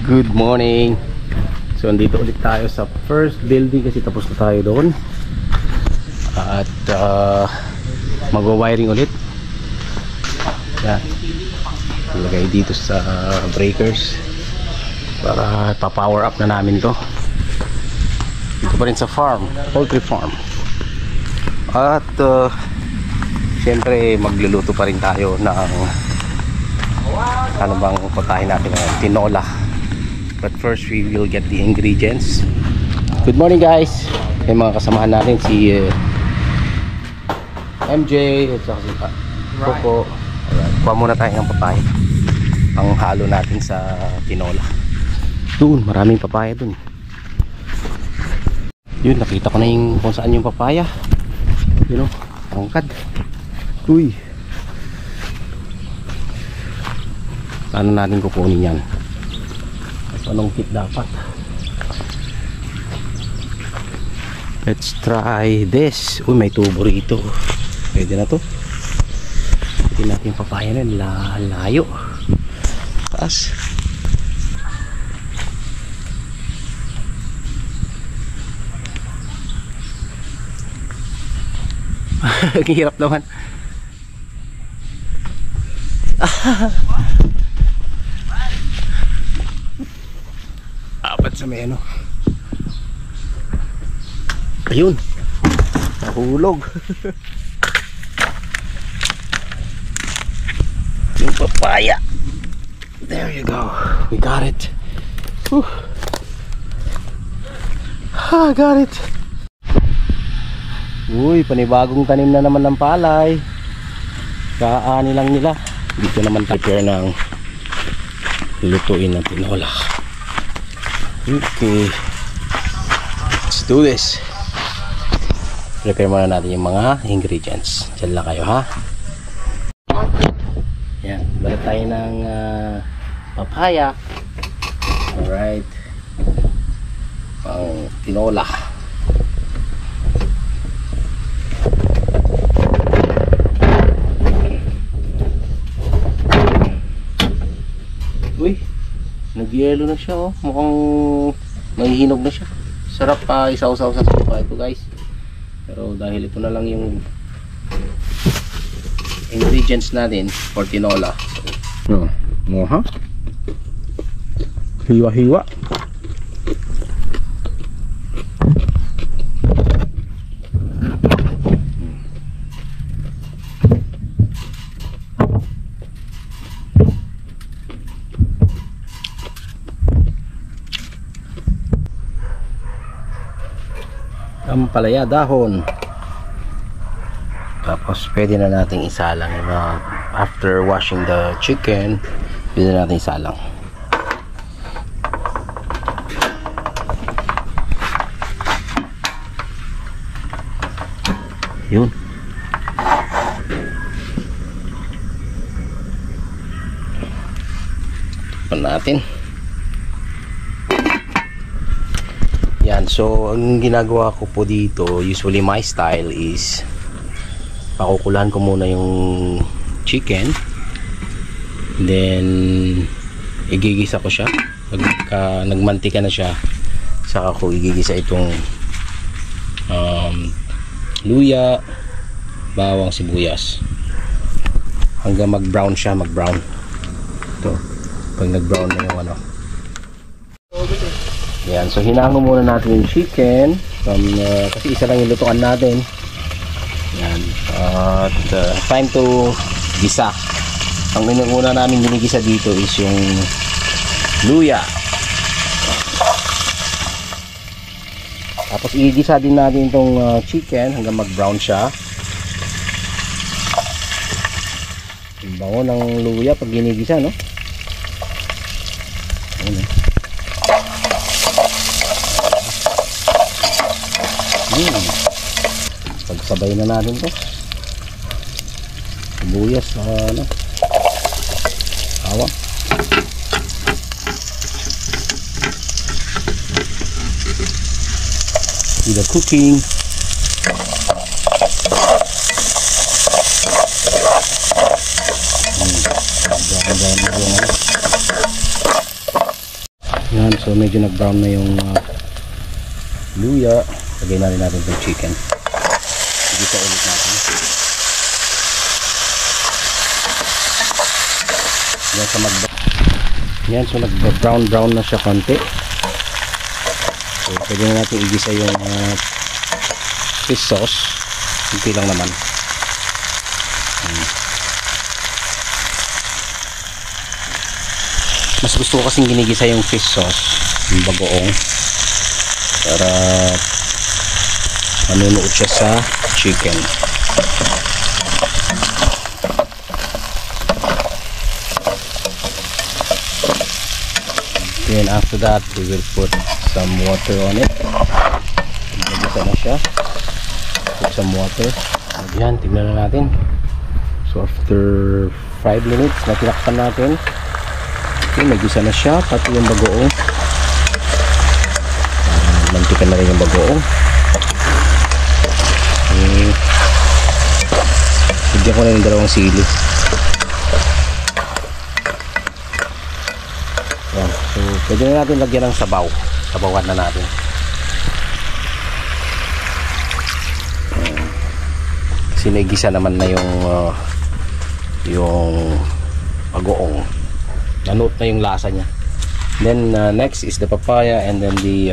Good morning. So andito ulit tayo sa first building kasi tapos na tayo doon. At magwa-wiring ulit. Yan. Ilagay dito sa breakers para pa-power up na namin to. Dito pa rin sa farm, poultry farm. At syempre magluluto pa rin tayo ng ano bang putahin natin ng tinola. But first we will get the ingredients. Good morning guys. May mga kasamahan natin si MJ at saka si Coco. Kuha muna tayo ng papaya ang halo natin sa tinola. Doon, maraming papaya doon. Yun, nakita ko na yung kung saan yung papaya. You know, tangkad. Uy. Paano natin kukunin yan? Anong kit dapat? Let's try this. Uy, may tubo rito. Pwede na to. Pwede natin yung papaya na layo. Taas. Ang hirap naman. Apat sa may ano. Ayun. Nahulog. Yung papaya. There you go. We got it. Whew. I got it. Uy, panibagong tanim na naman ng palay. Kaani lang nila. Dito naman prepare ng lutuin ng tinola. Okay, let's do this. Prepare muna natin yung mga ingredients. Diyan lang kayo ha. Yan, balat tayo ng papaya. Alright, pang tinola. Uy, nag-yelo na siya, oh. Mukhang mahihinog na siya. Sarap pa isaw-saw sa suka ito guys. Pero dahil ito na lang yung ingredients natin for tinola. So, ha? Hiwa-hiwa. Ampalaya dahon. Tapos pwede na nating isalang after washing the chicken, pwede na nating isalang. Yun. Ito natin. Yan, so ang ginagawa ko po dito, usually my style is pakukulahan ko muna yung chicken, then igigisa ko siya. Pagka nagmantika na siya, saka ko igigisa itong luya, bawang, sibuyas hanggang mag brown siya, mag brown. Ito, pag nag brown na yung ano. Yan, so hinango muna natin yung chicken kasi isa lang yung lutuan natin. Yan, at time to gisa. Ang una namin ginigisa dito is yung luya. Tapos igisa din natin itong chicken hanggang mag brown siya. Ang bango ng luya pag ginigisa, no? Ayan. Pagsabay na natin to. Sibuyas na ano, bawang. Do the cooking. Yan, so medyo nag-brown na yung luya. Lagay na rin natin yung chicken. Igisa ulit natin. Yan, yan, so nag-brown na siya konti. So pwede na natin igisa yung fish sauce. Kunti lang naman. Mas gusto ko kasing ginigisa yung fish sauce, yung bagoong, para manunuot siya sa chicken. Then after that we will put some water on it. Nagisa na siya. Put some water. Ayan, tignan na natin. So after 5 minutes na tinakpan natin, okay, nagisa na siya, pati yung bagoong. Mantika na rin yung bagoong. Bigyan ko na yung dalawang sili. Yan. So pwede na natin lagyan ng sabaw. Sabawan na natin. Kasi nagisa naman na yung bagoong. Nanoot na yung lasa niya. Then next is the papaya, and then the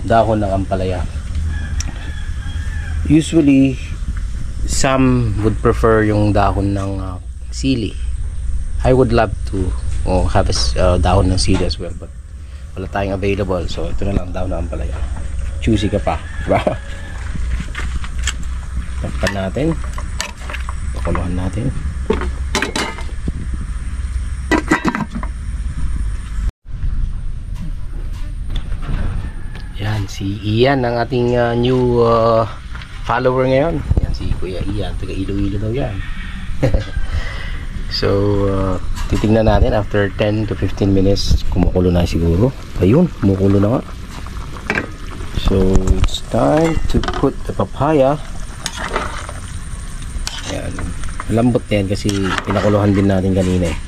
dahon ng ampalaya. Usually some would prefer yung dahon ng sili. I would love to have a dahon ng sili as well, but wala tayong available, so ito na lang, dahon ng ampalaya. Choosy ka pa, diba? Takpan natin, pakuluhan natin. Yan, si Ian ang ating new follower ngayon. Yan, si Kuya Ian, taga Iloilo daw yan. So titingnan natin after 10 to 15 minutes, kumukulo na siguro. Ayun, kumukulo na nga. So it's time to put the papaya. Yan, lambot na yan kasi pinakuluhan din natin kanina eh.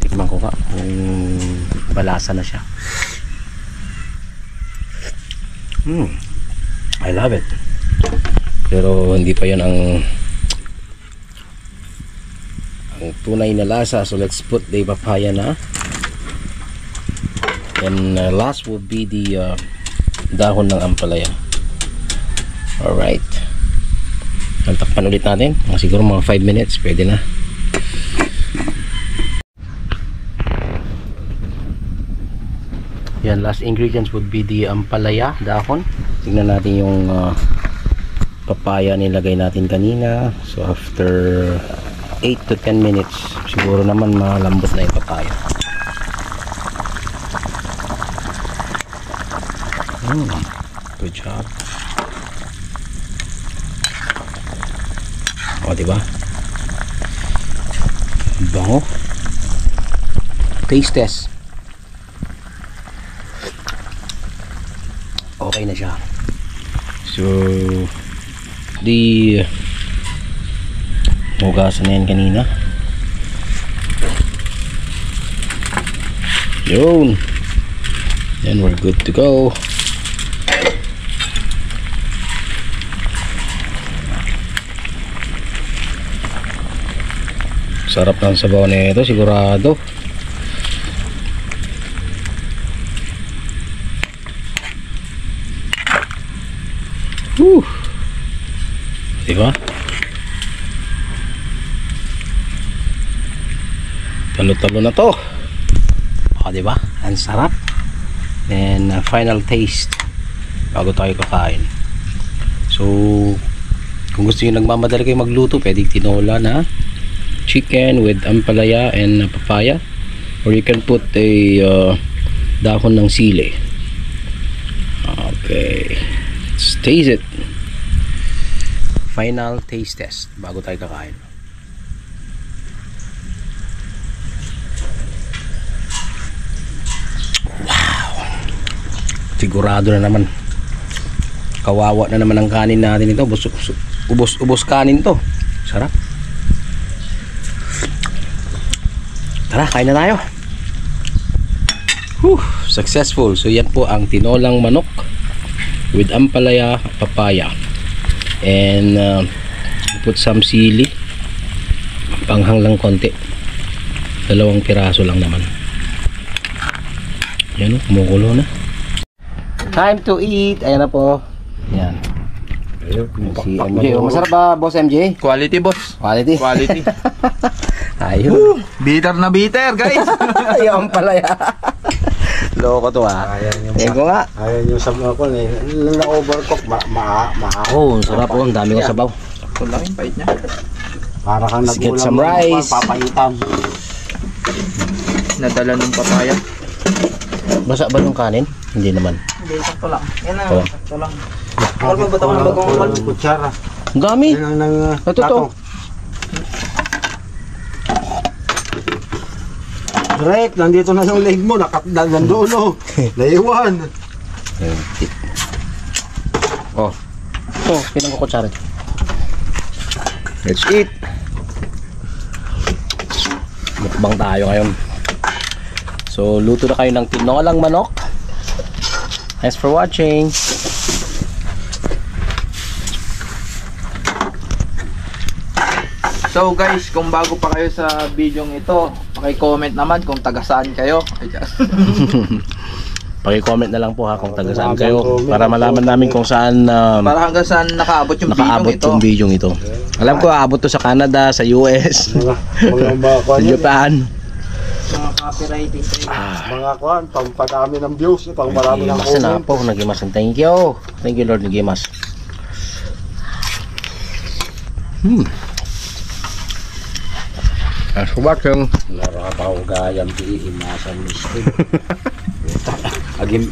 Tikman ko ka kung balasa na siya. I love it. Pero hindi pa yun ang tunay na lasa. So let's put the papaya na. And last would be the dahon ng ampalaya. Alright, takpan ulit natin. Siguro mga 5 minutes pwede na. Yan, last ingredients would be the ampalaya, dahon. Tingnan natin yung papaya nilagay natin kanina. So after 8 to 10 minutes, siguro naman malambot na yung papaya. Good job. O, diba? Bango. Taste test. Okay na siya. So hugasan na yan kanina. Yun. Then we're good to go. Sarap ng sabaw na ito, sigurado. Diba? Talo-talo na to. O, diba? Ang sarap. And final taste bago tayo kakain. So kung gusto nyo nagmamadali kayo magluto, pwede tinola na chicken with ampalaya and papaya, or you can put a dahon ng sili. Okay, let's taste it. Final taste test bago tayo kakain. Wow, sigurado na naman. Kawawa na naman ang kanin natin ito. Ubos kanin to. Sarap. Tara, kain na tayo. Successful. So yan po ang tinolang manok with ampalaya, papaya, and put some sili, panghang lang konti, 2 piraso lang naman. Yan o, kumukulo na. Time to eat. Ayan na po. Yan si MJ. Masarap ba, boss MJ? Quality, boss. Quality. Quality. Ayun. Bitter na bitter, guys. Yung palaya. Loko to ah. Ayan ko nga. Ayan yung sabaw ko na-overcook. Oh, sarap po. Ang dami kong sabaw. Ito lang yung bite niya. Para kang Let's get nagulang some rice. Papaitan. Nadala ng papaya. Basa ba yung kanin? Hindi naman. Hindi, sakto lang. Yan na, Oh. sakto lang. Or magbato ko ng bagong Walang kutsara. Ang dami. Yan ang Ito to. Direk, nandito na yung leg mo. Nandun o. Naiwan. Ayun. Oh. Oh, pinang kukutsara. Let's eat. Mukbang tayo ngayon. So, luto na kayo ng tinolang manok. Thanks for watching. So guys, kung bago pa kayo sa video ito, paki-comment naman kung taga saan kayo. Paki-comment na lang po ha kung taga saan kayo para malaman namin kung saan Para hanggang saan nakaabot yung nakaabot video yung ito. video ito. Alam ko aabot to sa Canada, sa US, Mga sa Japan. Mga copywriting. Mga kuhan, pampadami ng views, pang marami ng Nagimas na comment. po, nagimas. Thank you. Thank you Lord, nagimas. Thanks for watching. Narabaw gayam di imasan miskin. Agim